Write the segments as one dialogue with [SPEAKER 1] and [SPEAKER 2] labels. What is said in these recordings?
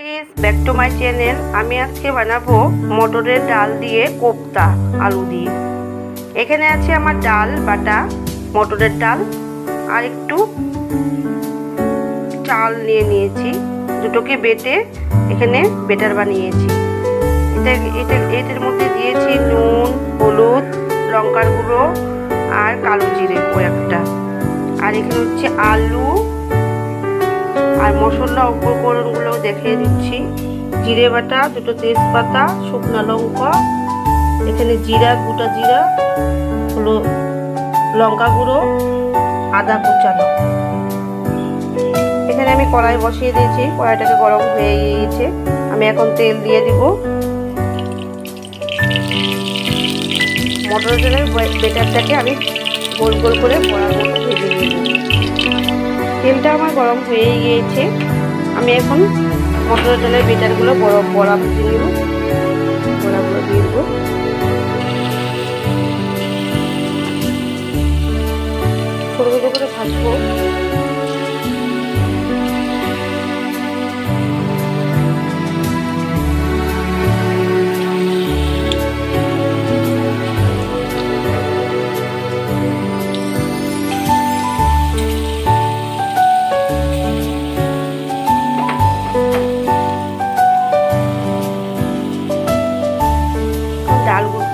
[SPEAKER 1] Guys, back to my channel. আমি আজকে বানাবো মটরের ডাল দিয়ে কোপ্তা আলু দিয়ে। এখানে আছে আমার ডাল বাটা, মটরের ডাল আর একটু চাল নিয়ে নিয়েছি। দুটোকে বেটে এখানে বেটার বানিয়েছি। এটার মধ্যে দিয়েছি নুন, হলুদ, লঙ্কার গুঁড়ো আর কালো জিরে কয়েকটা। আর এখানে হচ্ছে আলু আর মশলা উপকরণগুলো দেখিয়ে দিচ্ছি। জিরে বাটা, দুটো তেজপাতা, শুকনো লঙ্কা, এখানে জিরা, গোটা জিরা, হলো লঙ্কা গুঁড়ো, আদা কুচানো। এখানে আমি কড়াই বসিয়ে দিয়েছি, কড়াইটাকে গরম হয়ে গিয়েছে। আমি এখন তেল দিয়ে দিব। মটর ডালের বেটারটাকে আমি গোল গোল করে বড়ার মতো ভেজে নেব। তেলটা আমার গরম হয়ে গিয়েছে। আমি এখন মটর ডালের বেটারগুলো বড়া ভেজে নেব। বড়াগুলো দিয়ে দেবো। ছোটো ছোটো করে ভাজবো।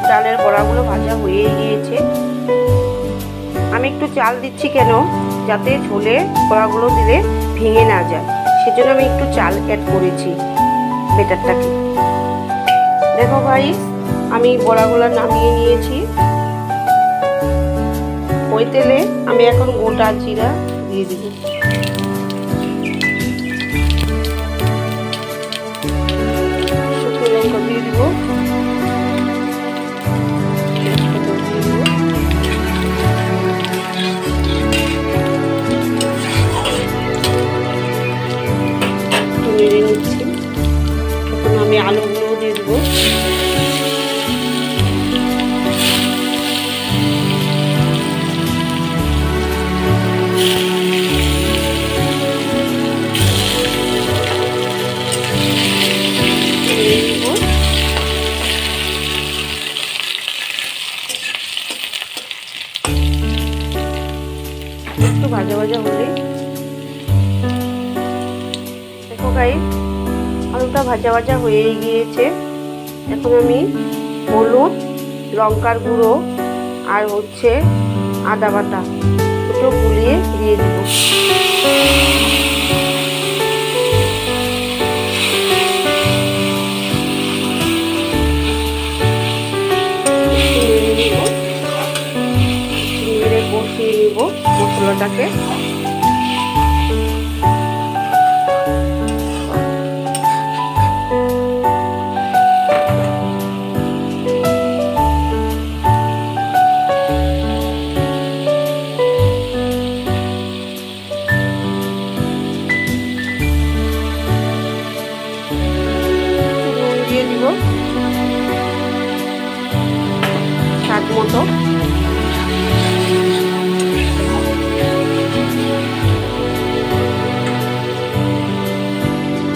[SPEAKER 1] ডালের বড়াগুলো ভাজা হয়ে গিয়েছে। আমি একটু চাল দিচ্ছি কেন, যাতে ঝোলে বড়াগুলো দিলে ভেঙে না যায়, সেজন্য আমি একটু চাল অ্যাড করেছি বেটারটাকে। দেখো গাইস, আমি বড়াগুলো নামিয়ে নিয়েছি। ওই তেলে আমি এখন গোটা জিরা দিয়ে দিব। শুকনো লঙ্কা দিয়ে দিব। নেড়ে নিচ্ছি। এখন আমি আলুগুলো দিয়ে দেবো। একটু ভাজা ভাজা হলে, দেখো গাইস, আলুটা ভাজা ভাজা হয়ে গিয়েছে। এখন আমি হলুদ, লঙ্কার গুঁড়ো আর হচ্ছে আদা বাটা দুটো গুলিয়ে দিয়ে দেব। কষিয়ে নেব মশলাটাকে। দিয়ে দিব স্বাদ মতো।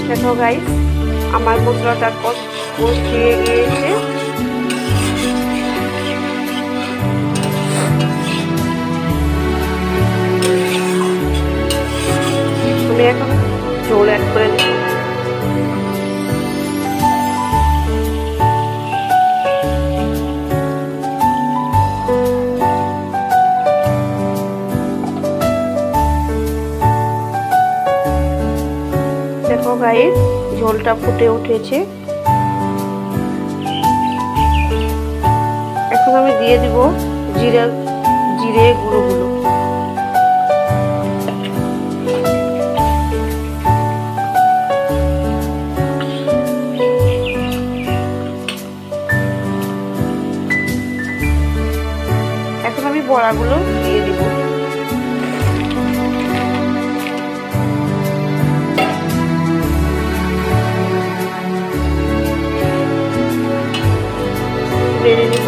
[SPEAKER 1] দেখো গাইস, আমার মশলাটা কষিয়ে গিয়েছে। আমি এখন ঝোল অ্যাড করে দেব। দেখো গাইস, ঝোলটা ফুটে উঠেছে। এখন আমি দিয়ে দিব জিরে গুঁড়োগুলো। এখন আমি বড়াগুলো দিয়ে দিব। বেড়ে নিব।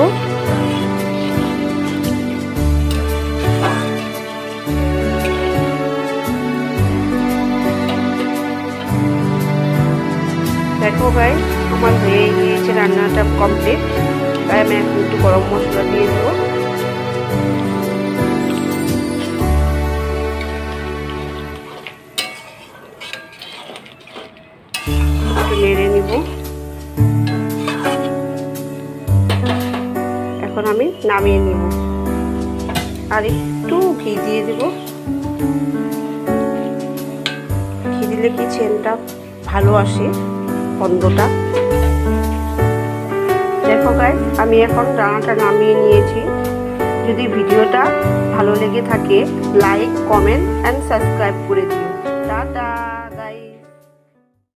[SPEAKER 1] দেখো গাই আমার হয়ে গিয়েছে, রান্নাটা কমপ্লিট। তাই আমি এখন একটু গরম মশলা দিয়ে দেবো। একটু নেড়ে নিব। এখন আমি নামিয়ে নিব আর একটু ঘি দিয়ে দেব। ঘি দিলে কি সেন্টটা ভালো আসে, গন্ধটা। দেখো গাইস আমি এখন রান্নাটা নামিয়ে নিয়েছি। যদি ভিডিওটা ভালো লেগে থাকে লাইক, কমেন্ট এন্ড সাবস্ক্রাইব করে দিও। টাটা।